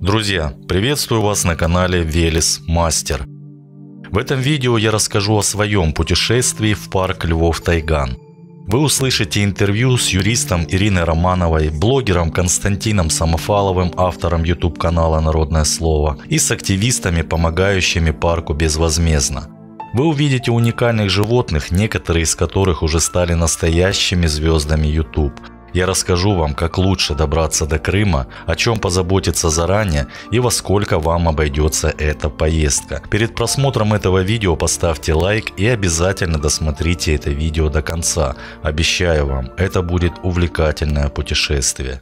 Друзья, приветствую вас на канале Велес Мастер. В этом видео я расскажу о своем путешествии в парк Львов-Тайган. Вы услышите интервью с юристом Ириной Романовой, блогером Константином Самофаловым, автором YouTube канала «Народное слово», и с активистами, помогающими парку безвозмездно. Вы увидите уникальных животных, некоторые из которых уже стали настоящими звездами YouTube. Я расскажу вам, как лучше добраться до Крыма, о чем позаботиться заранее и во сколько вам обойдется эта поездка. Перед просмотром этого видео поставьте лайк и обязательно досмотрите это видео до конца. Обещаю вам, это будет увлекательное путешествие.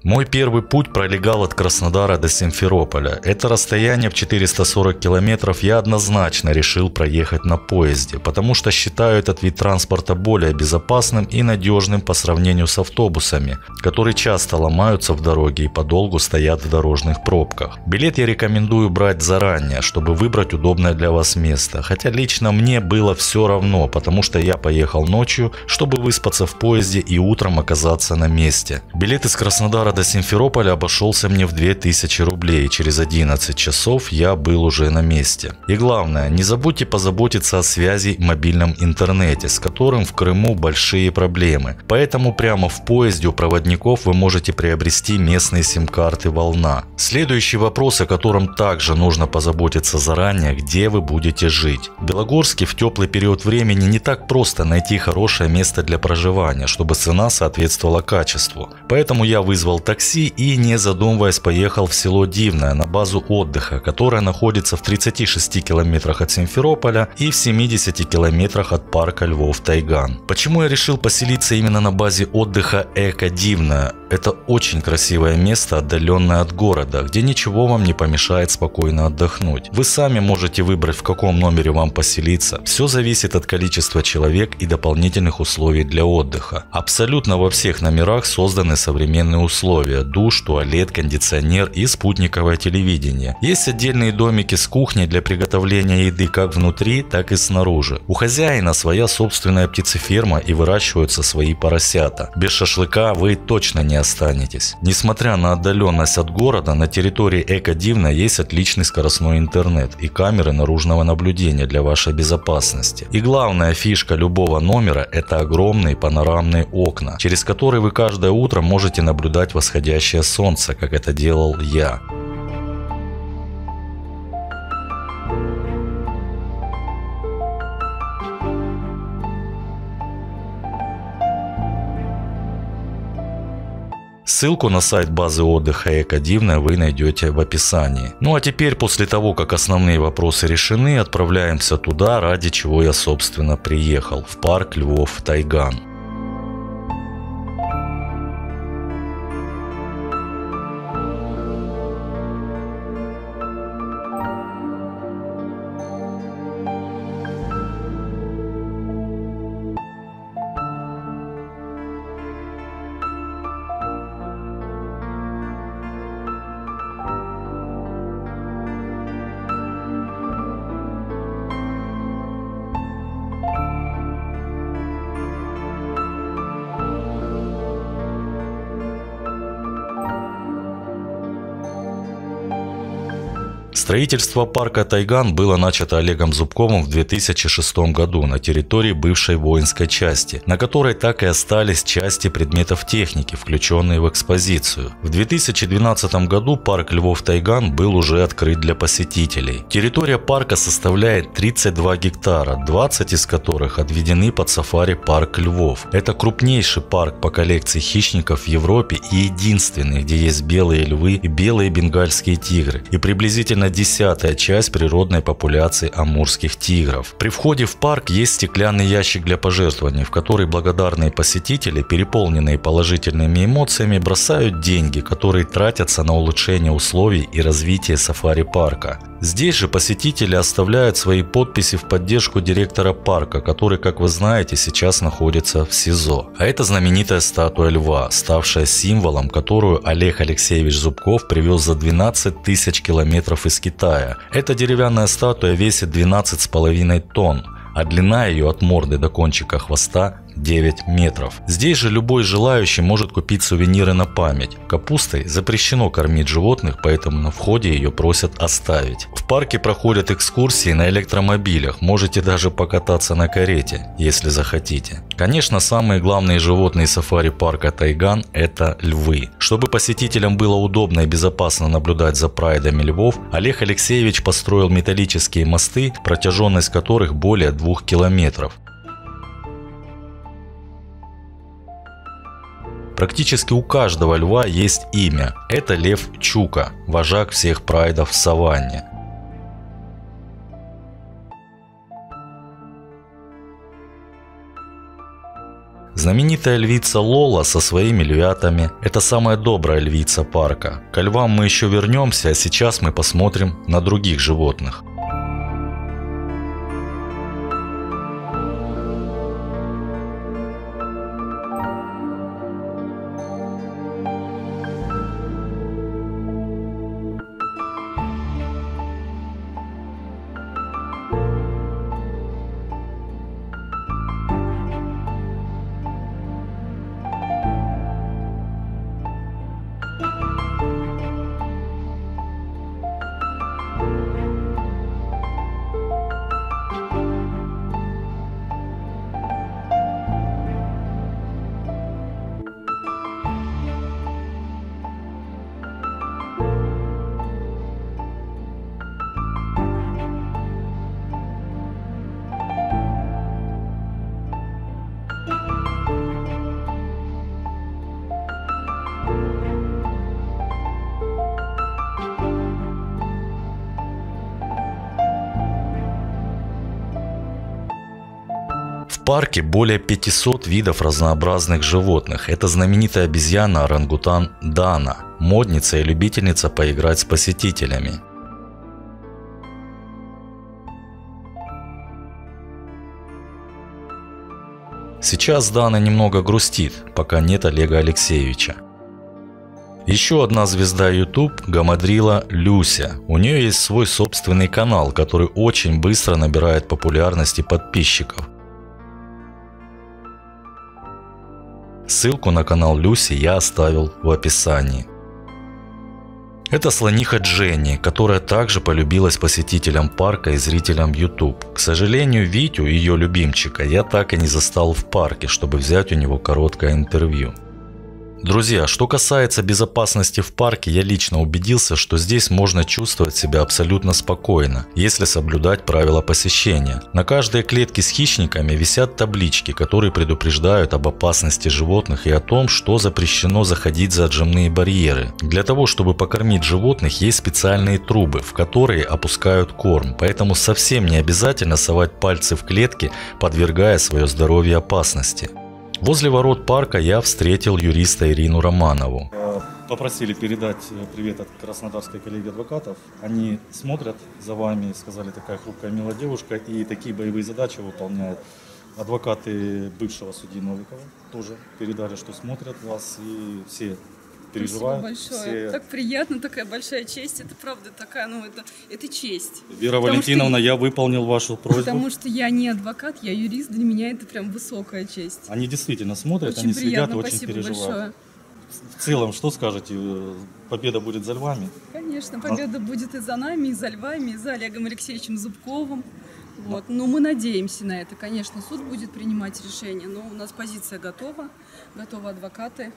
Мой первый путь пролегал от Краснодара до Симферополя. Это расстояние в 440 километров я однозначно решил проехать на поезде, потому что считаю этот вид транспорта более безопасным и надежным по сравнению с автобусами, которые часто ломаются в дороге и подолгу стоят в дорожных пробках. Билет я рекомендую брать заранее, чтобы выбрать удобное для вас место, хотя лично мне было все равно, потому что я поехал ночью, чтобы выспаться в поезде и утром оказаться на месте. Билет из Краснодара до Симферополя обошелся мне в 2000 рублей, и через 11 часов я был уже на месте. И главное, не забудьте позаботиться о связи в мобильном интернете, с которым в Крыму большие проблемы. Поэтому прямо в поезде у проводников вы можете приобрести местные сим-карты «Волна». Следующий вопрос, о котором также нужно позаботиться заранее, где вы будете жить. В Белогорске в теплый период времени не так просто найти хорошее место для проживания, чтобы цена соответствовала качеству. Поэтому я вызвал такси и, не задумываясь, поехал в село Дивное на базу отдыха, которая находится в 36 километрах от Симферополя и в 70 километрах от парка Львов-Тайган. Почему я решил поселиться именно на базе отдыха Эко-Дивное? Это очень красивое место, отдаленное от города, где ничего вам не помешает спокойно отдохнуть. Вы сами можете выбрать, в каком номере вам поселиться. Все зависит от количества человек и дополнительных условий для отдыха. Абсолютно во всех номерах созданы современные условия: душ, туалет, кондиционер и спутниковое телевидение. Есть отдельные домики с кухней для приготовления еды как внутри, так и снаружи. У хозяина своя собственная птицеферма и выращиваются свои поросята. Без шашлыка вы точно не останетесь. Несмотря на отдаленность от города, на территории Эко-Дивное есть отличный скоростной интернет и камеры наружного наблюдения для вашей безопасности. И главная фишка любого номера – это огромные панорамные окна, через которые вы каждое утро можете наблюдать восходящее солнце, как это делал я. Ссылку на сайт базы отдыха Эко-Дивное вы найдете в описании. Ну а теперь, после того, как основные вопросы решены, отправляемся туда, ради чего я, собственно, приехал, в парк Львов-Тайган. Строительство парка Тайган было начато Олегом Зубковым в 2006 году на территории бывшей воинской части, на которой так и остались части предметов техники, включенные в экспозицию. В 2012 году парк Львов-Тайган был уже открыт для посетителей. Территория парка составляет 32 гектара, 20 из которых отведены под сафари-парк Львов. Это крупнейший парк по коллекции хищников в Европе и единственный, где есть белые львы и белые бенгальские тигры, и приблизительно 10-я часть природной популяции амурских тигров. При входе в парк есть стеклянный ящик для пожертвований, в который благодарные посетители, переполненные положительными эмоциями, бросают деньги, которые тратятся на улучшение условий и развитие сафари-парка. Здесь же посетители оставляют свои подписи в поддержку директора парка, который, как вы знаете, сейчас находится в СИЗО. А это знаменитая статуя льва, ставшая символом, которую Олег Алексеевич Зубков привез за 12 тысяч километров из Китая. Эта деревянная статуя весит 12,5 тонн. а длина ее от морды до кончика хвоста 9 метров. Здесь же любой желающий может купить сувениры на память. Капустой запрещено кормить животных, поэтому на входе ее просят оставить. В парке проходят экскурсии на электромобилях, можете даже покататься на карете, если захотите. Конечно, самые главные животные сафари-парка Тайган – это львы. Чтобы посетителям было удобно и безопасно наблюдать за прайдами львов, Олег Алексеевич построил металлические мосты, протяженность которых более 2 километров. Практически у каждого льва есть имя. Это лев Чука, вожак всех прайдов в саванне. Знаменитая львица Лола со своими львятами – это самая добрая львица парка. К львам мы еще вернемся, а сейчас мы посмотрим на других животных. В парке более 500 видов разнообразных животных. Это знаменитая обезьяна-орангутан Дана, модница и любительница поиграть с посетителями. Сейчас Дана немного грустит, пока нет Олега Алексеевича. Еще одна звезда YouTube – гамадрила Люся. У нее есть свой собственный канал, который очень быстро набирает популярность и подписчиков. Ссылку на канал Люси я оставил в описании. Это слониха Дженни, которая также полюбилась посетителям парка и зрителям YouTube. К сожалению, Витю, ее любимчика, я так и не застал в парке, чтобы взять у него короткое интервью. Друзья, что касается безопасности в парке, я лично убедился, что здесь можно чувствовать себя абсолютно спокойно, если соблюдать правила посещения. На каждой клетке с хищниками висят таблички, которые предупреждают об опасности животных и о том, что запрещено заходить за отжимные барьеры. Для того, чтобы покормить животных, есть специальные трубы, в которые опускают корм, поэтому совсем не обязательно совать пальцы в клетки, подвергая свое здоровье опасности. Возле ворот парка я встретил юриста Ирину Романову. Попросили передать привет от краснодарской коллеги адвокатов. Они смотрят за вами, сказали, такая хрупкая, милая девушка, и такие боевые задачи выполняет. Адвокаты бывшего судьи Новикова тоже передали, что смотрят вас, и все переживают. Спасибо большое. Все... Так приятно, такая большая честь. Это правда такая, это честь. Вера Валентиновна, я выполнил вашу просьбу. Потому что я не адвокат, я юрист, для меня это прям высокая честь. Они действительно смотрят, очень они приятно, следят, очень спасибо переживают. Большое. В целом, что скажете? Победа будет за львами? Конечно, победа будет и за нами, и за львами, и за Олегом Алексеевичем Зубковым. Вот. Но мы надеемся на это. Конечно, суд будет принимать решение, но у нас позиция готова, готовы адвокаты.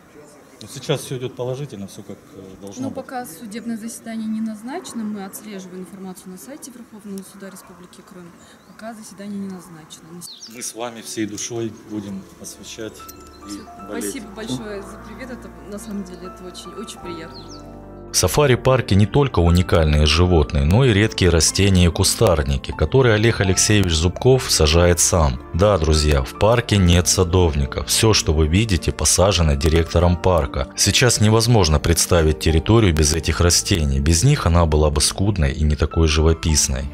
Сейчас все идет положительно, все как должно Но быть. пока судебное заседание не назначено, мы отслеживаем информацию на сайте Верховного суда Республики Крым. Пока заседание не назначено. Мы с вами всей душой будем освещать и болеть. Спасибо большое за привет. Это на самом деле это очень приятно. В сафари-парке не только уникальные животные, но и редкие растения и кустарники, которые Олег Алексеевич Зубков сажает сам. Да, друзья, в парке нет садовников. Все, что вы видите, посажено директором парка. Сейчас невозможно представить территорию без этих растений. Без них она была бы скудной и не такой живописной.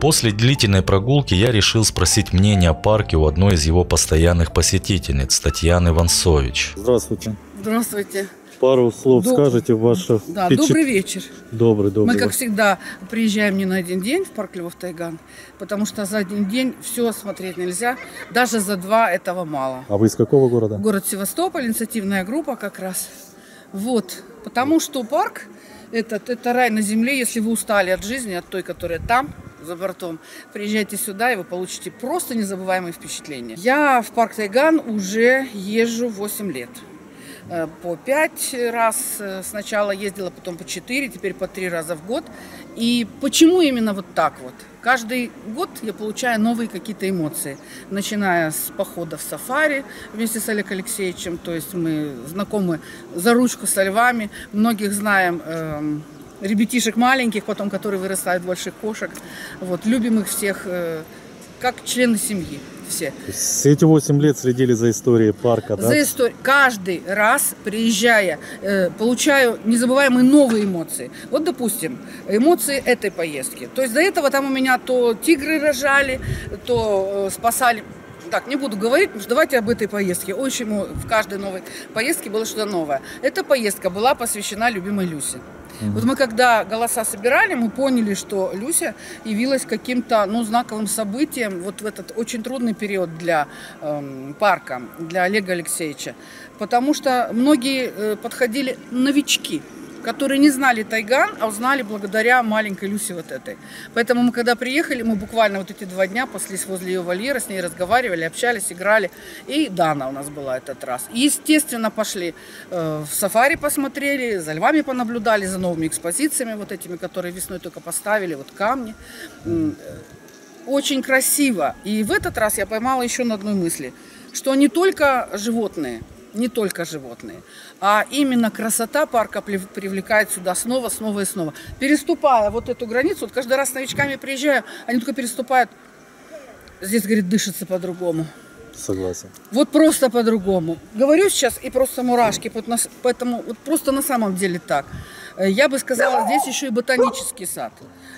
После длительной прогулки я решил спросить мнение о парке у одной из его постоянных посетительниц, Татьяны Вансович. Здравствуйте. Здравствуйте. Пару слов скажете ваше Да, добрый вечер. Добрый. Мы, как всегда, приезжаем не на один день в парк Львов-Тайган, потому что за один день все осмотреть нельзя, даже за два этого мало. А вы из какого города? Город Севастополь, инициативная группа как раз. Вот, потому что парк это рай на земле, если вы устали от жизни, от той, которая там, за бортом. Приезжайте сюда, и вы получите просто незабываемые впечатления. Я в парк Тайган уже езжу 8 лет. По 5 раз сначала ездила, потом по 4, теперь по 3 раза в год. И почему именно вот так вот? Каждый год я получаю новые какие-то эмоции. Начиная с похода в сафари вместе с Олегом Алексеевичем. То есть мы знакомы за ручку со львами. Многих знаем ребятишек маленьких, потом которые вырастают в больших кошек. Вот, любим их всех как члены семьи. Все. Все эти 8 лет следили за историей парка, да? За историю. Каждый раз, приезжая, получаю незабываемые новые эмоции. Вот, допустим, эмоции этой поездки. То есть до этого там у меня то тигры рожали, то спасали. Так, не буду говорить, потому что давайте об этой поездке. Очень в каждой новой поездке было что-то новое. Эта поездка была посвящена любимой Люсе. Вот мы когда голоса собирали, мы поняли, что Люся явилась каким-то знаковым событием вот в этот очень трудный период для парка, для Олега Алексеевича. Потому что многие подходили новички, которые не знали Тайган, а узнали благодаря маленькой Люсе вот этой. Поэтому мы когда приехали, мы буквально вот эти 2 дня паслись возле ее вольера, с ней разговаривали, общались, играли. И Дана у нас была этот раз. И, естественно, пошли в сафари посмотрели, за львами понаблюдали, за новыми экспозициями вот этими, которые весной только поставили, вот камни. Очень красиво. И в этот раз я поймала еще на одной мысли, что не только животные, а именно красота парка привлекает сюда снова и снова. Переступая вот эту границу, вот каждый раз с новичками приезжаю, они только переступают, здесь, говорит, дышится по-другому. Согласен. Вот просто по-другому. Говорю сейчас, и просто мурашки, поэтому вот просто на самом деле так. Я бы сказала, здесь еще и ботанический сад.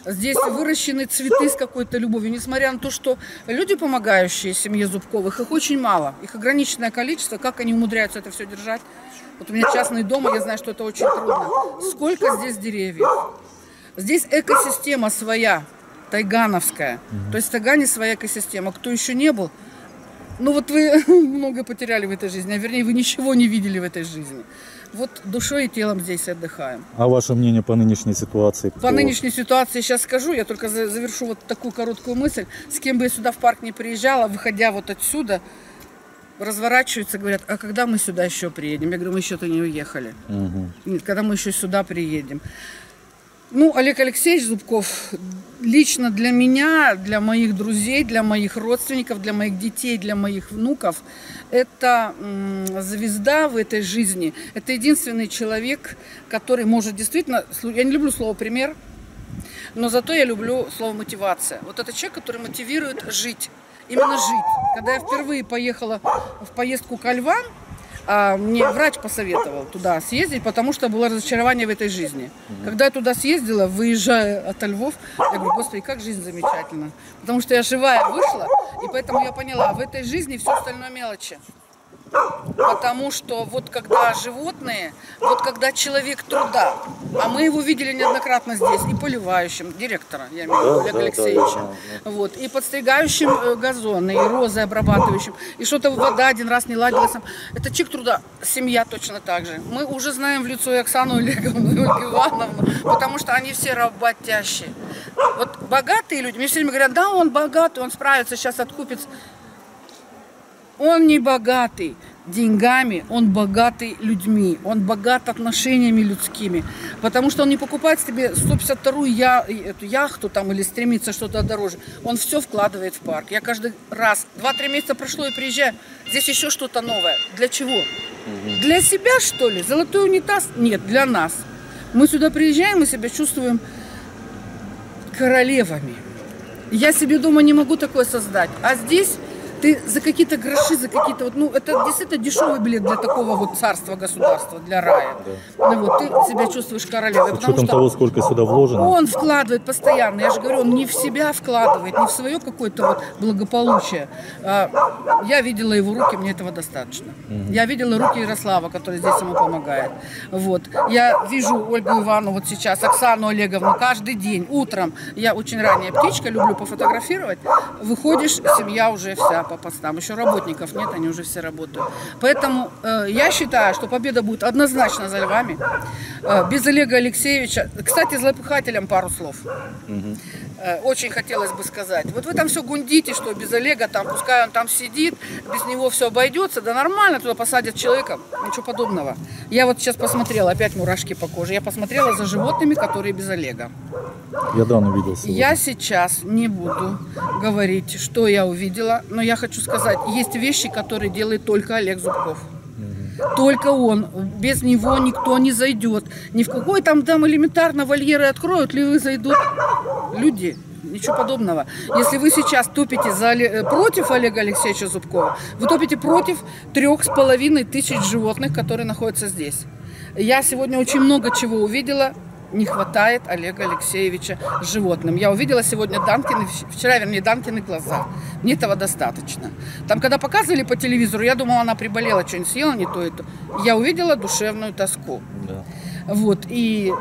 Здесь выращены цветы с какой-то любовью. Несмотря на то, что люди, помогающие семье Зубковых, их очень мало. Их ограниченное количество. Как они умудряются это все держать? Вот у меня частный дом, и я знаю, что это очень трудно. Сколько здесь деревьев? Здесь экосистема своя, тайгановская. То есть в Тайгане своя экосистема. Кто еще не был? Вот вы много потеряли в этой жизни, а вернее, вы ничего не видели в этой жизни. Вот душой и телом здесь отдыхаем. А ваше мнение по нынешней ситуации? По нынешней ситуации сейчас скажу, я только завершу вот такую короткую мысль. С кем бы я сюда в парк не приезжала, выходя вот отсюда, разворачиваются, говорят, а когда мы сюда еще приедем? Я говорю, мы еще-то не уехали. Нет, когда мы еще сюда приедем. Олег Алексеевич Зубков лично для меня, для моих друзей, для моих родственников, для моих детей, для моих внуков, это звезда в этой жизни. Это единственный человек, который может действительно, я не люблю слово «пример», но зато я люблю слово «мотивация». Вот это человек, который мотивирует жить, именно жить. Когда я впервые поехала в поездку ко львам, мне врач посоветовал туда съездить, потому что было разочарование в этой жизни. Когда я туда съездила, выезжая от Львов, я говорю, господи, как жизнь замечательна. Потому что я живая вышла, и поэтому я поняла, в этой жизни все остальное мелочи. Потому что вот когда животные, вот когда человек труда, а мы его видели неоднократно здесь, и поливающим, директора, я имею в виду, Олега Алексеевича, вот, и подстригающим газоны, и розы обрабатывающим, и что-то вода один раз не ладилась. Это человек труда, семья точно так же. Мы уже знаем в лицо и Оксану Олеговну, и Ольгу Ивановну, потому что они все работящие. Вот богатые люди, мне все время говорят, да, он богатый, он справится, сейчас откупится. Он не богатый деньгами, он богатый людьми, он богат отношениями людскими, потому что он не покупает себе 152-ю эту яхту там или стремится что-то дороже, он все вкладывает в парк. Я каждый раз, 2-3 месяца прошло и приезжаю, здесь еще что-то новое. Для чего? Для себя, что ли? Золотой унитаз? Нет, для нас. Мы сюда приезжаем и себя чувствуем королевами. Я себе дома не могу такое создать, а здесь Ты за какие-то гроши, за какие-то вот, ну, это действительно дешевый билет для такого вот царства, государства, для рая. Ну, вот, ты себя чувствуешь королевой. С учетом того, сколько сюда вложено. Он вкладывает постоянно. Я же говорю, он не в себя вкладывает, не в свое какое-то вот благополучие. Я видела его руки, мне этого достаточно. Я видела руки Ярослава, который здесь ему помогает. Вот. Я вижу Ольгу Ивановну вот сейчас, Оксану Олеговну каждый день, утром. Я очень ранняя птичка, люблю пофотографировать. Выходишь, семья уже вся по постам. Еще работников нет, они уже все работают. Поэтому я считаю, что победа будет однозначно за львами. Без Олега Алексеевича. Кстати, злопыхателям пару слов. Очень хотелось бы сказать. Вот вы там все гундите, что без Олега, там, пускай он там сидит, без него все обойдется. Да нормально, туда посадят человека. Ничего подобного. Я вот сейчас посмотрела, опять мурашки по коже. Я посмотрела за животными, которые без Олега. Я давно видел сегодня. Я сейчас не буду говорить, что я увидела, но я хочу сказать, есть вещи, которые делает только Олег Зубков. Только он. Без него никто не зайдет. Ни в какой там элементарно вольеры откроют, львы зайдут. Люди. Ничего подобного. Если вы сейчас топите против Олега Алексеевича Зубкова, вы топите против 3500 животных, которые находятся здесь. Я сегодня очень много чего увидела. Не хватает Олега Алексеевича животным. Я увидела сегодня Данкины глаза. Мне этого достаточно. Там, когда показывали по телевизору, я думала, она приболела, что-нибудь съела, не то и то. Я увидела душевную тоску. Да. Вот, и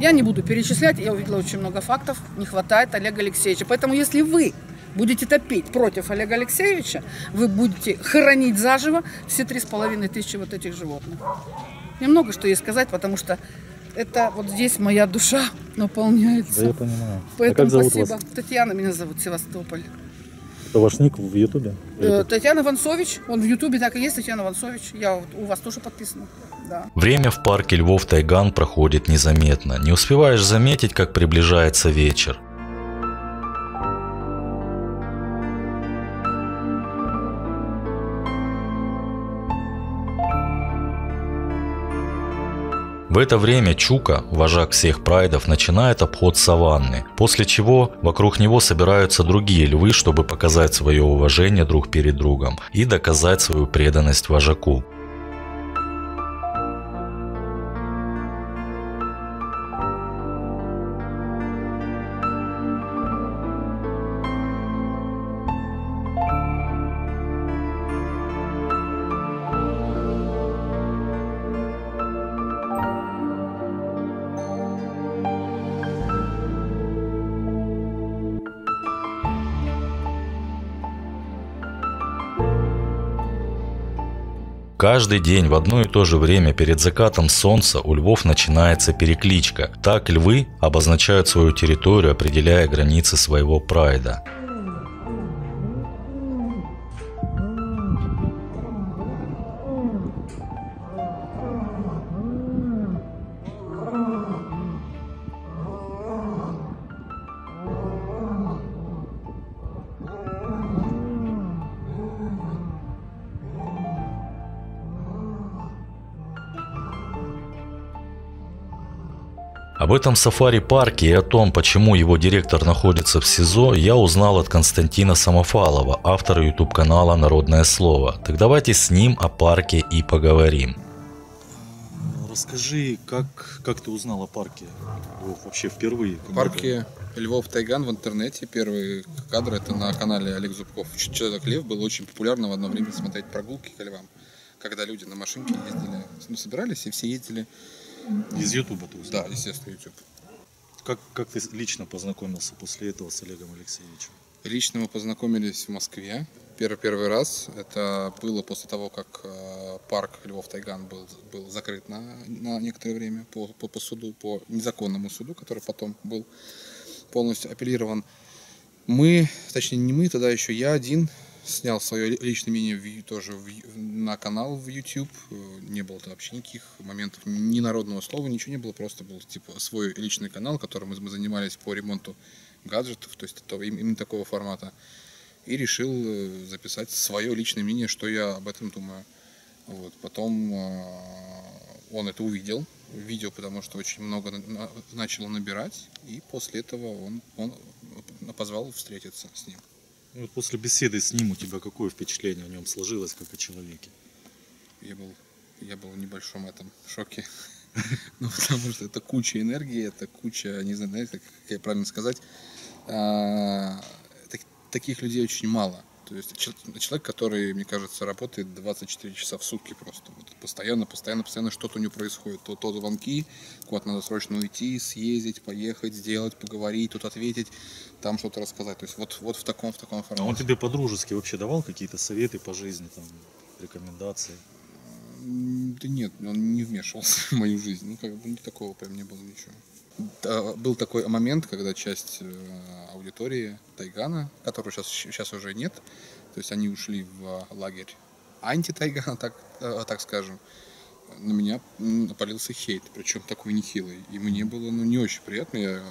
я не буду перечислять, я увидела очень много фактов, не хватает Олега Алексеевича. Поэтому, если вы будете топить против Олега Алексеевича, вы будете хоронить заживо все 3500 вот этих животных. Немного что ей сказать, потому что это вот здесь моя душа наполняется. Да, я понимаю. Поэтому как зовут спасибо. вас? Татьяна меня зовут, Севастополь. Это ваш ник в Ютубе? Татьяна Ванцович, он в Ютубе так и есть, Татьяна Ванцович. Я у вас тоже подписана. Да. Время в парке Львов Тайган проходит незаметно. Не успеваешь заметить, как приближается вечер. В это время Чука, вожак всех прайдов, начинает обход саванны, после чего вокруг него собираются другие львы, чтобы показать свое уважение друг перед другом и доказать свою преданность вожаку. Каждый день в одно и то же время перед закатом солнца у львов начинается перекличка. Так львы обозначают свою территорию, определяя границы своего прайда. Об этом сафари-парке и о том, почему его директор находится в СИЗО, я узнал от Константина Самофалова, автора YouTube-канала «Народное слово». Так давайте с ним о парке и поговорим. Расскажи, как ты узнал о парке вообще впервые? В парке Львов Тайган в интернете. Первый кадр это на канале Олег Зубков. Человек-лев было очень популярно в одно время смотреть прогулки к львам. Когда люди на машинке ездили, собирались и все ездили. Из Ютуба ты узнал? Да, естественно, YouTube. Как ты лично познакомился после этого с Олегом Алексеевичем? Лично мы познакомились в Москве. Первый раз. Это было после того, как парк Львов Тайган был закрыт на некоторое время по суду, по незаконному суду, который потом был полностью апеллирован. Точнее не мы, тогда еще я один снял свое личное мнение тоже на канал в YouTube. Не было там вообще никаких моментов, ни народного слова, ничего не было. Просто был типа свой личный канал, которым мы занимались по ремонту гаджетов, то есть именно такого формата. И решил записать свое личное мнение, что я об этом думаю. Вот. Потом он это увидел, потому что очень много начало набирать. И после этого он позвал встретиться с ним. Ну, вот после беседы с ним у тебя какое впечатление о нем сложилось, как о человеке? Я был в небольшом шоке. Ну, потому что это куча энергии, это куча, не знаю, знаете, как правильно сказать, таких людей очень мало. То есть человек, который, мне кажется, работает 24 часа в сутки просто. Вот постоянно что-то у него происходит. То звонки, куда-то надо срочно уйти, съездить, поехать, сделать, поговорить, тут ответить, там что-то рассказать. То есть вот в таком формате. А он тебе по-дружески вообще давал какие-то советы по жизни, там, рекомендации? Да нет, он не вмешивался в мою жизнь. Ну, как бы такого прям не было ничего. Был такой момент, когда часть аудитории Тайгана, которую сейчас уже нет, то есть они ушли в лагерь анти-Тайгана, так скажем, на меня полился хейт, причем такой нехилый. И мне было не очень приятно.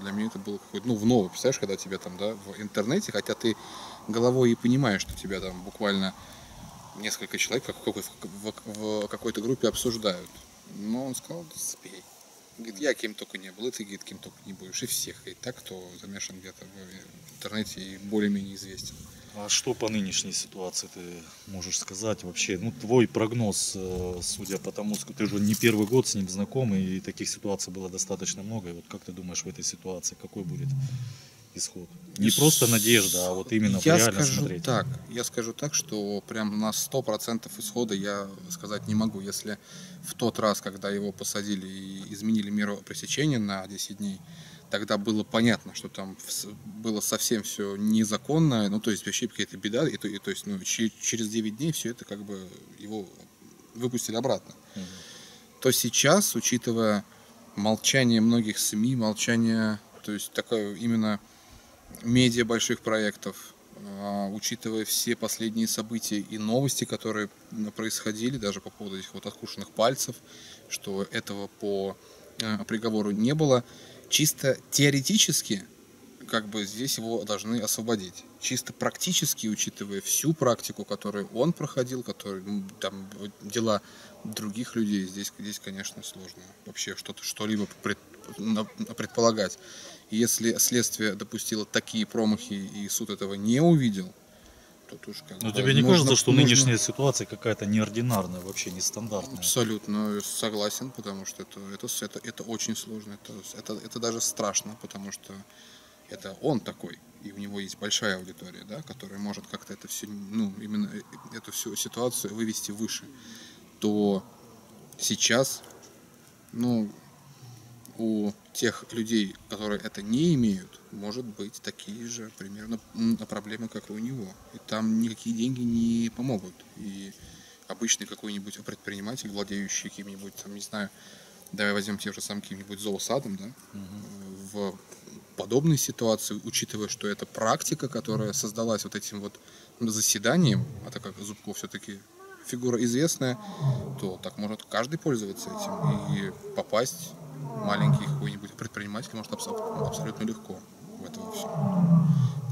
Для меня это было какое-то, в новое. Представляешь, когда тебя там, да, в интернете, хотя ты головой и понимаешь, что тебя там буквально несколько человек в какой-то группе обсуждают. Но он сказал: да спей. Говорит, я кем только не был, и ты, говорит, кем только не будешь. И всех. И так, кто замешан где-то в интернете и более-менее известен. А что по нынешней ситуации ты можешь сказать вообще? Ну, твой прогноз, судя по тому, что ты же не первый год с ним знаком, и таких ситуаций было достаточно много. И вот как ты думаешь в этой ситуации, какой будет исход? Не просто надежда, а вот именно реально смотреть. Я скажу так, что прям на 100% исхода я сказать не могу. Если в тот раз, когда его посадили и изменили меру пресечения на 10 дней, тогда было понятно, что там было совсем все незаконно, ну то есть вообще какая-то беда, и то есть через 9 дней все это как бы его выпустили обратно. То сейчас, учитывая молчание многих СМИ, молчание, то есть такое именно медиа больших проектов, учитывая все последние события и новости, которые происходили, даже по поводу этих вот откушенных пальцев, что этого по приговору не было, чисто теоретически как бы здесь его должны освободить. Чисто практически, учитывая всю практику, которую он проходил, там дела других людей, здесь, конечно, сложно вообще что-либо предполагать. Если следствие допустило такие промахи и суд этого не увидел, то уж как бы... Но тебе не кажется, что нынешняя ситуация какая-то неординарная, вообще нестандартная? Абсолютно согласен, потому что это очень сложно, это даже страшно, потому что это он такой, и у него есть большая аудитория, да, которая может как-то это все, именно эту всю ситуацию вывести выше. То сейчас, у тех людей, которые это не имеют, может быть такие же примерно проблемы, как и у него. И там никакие деньги не помогут. И обычный какой-нибудь предприниматель, владеющий каким-нибудь, там, не знаю, давай возьмем те же самые каким-нибудь зоосадом, да, в подобной ситуации, учитывая, что это практика, которая создалась вот этим вот заседанием, а так как Зубков все-таки фигура известная, то так может каждый пользоваться этим и попасть маленький какой-нибудь предприниматель может абсолютно легко в это все.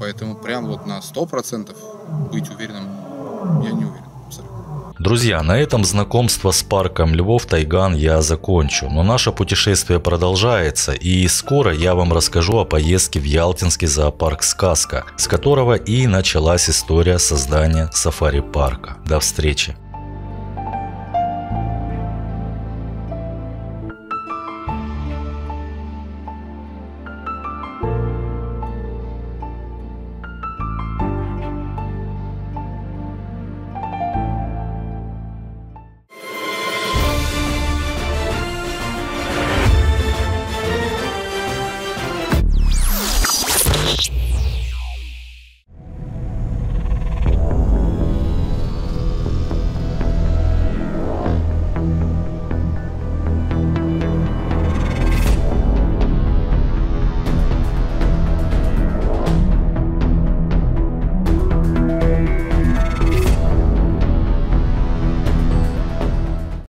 Поэтому прям вот на 100% быть уверенным я не уверен. Абсолютно. Друзья, на этом знакомство с парком Львов Тайган я закончу, но наше путешествие продолжается, и скоро я вам расскажу о поездке в Ялтинский зоопарк «Сказка», с которого и началась история создания сафари-парка. До встречи!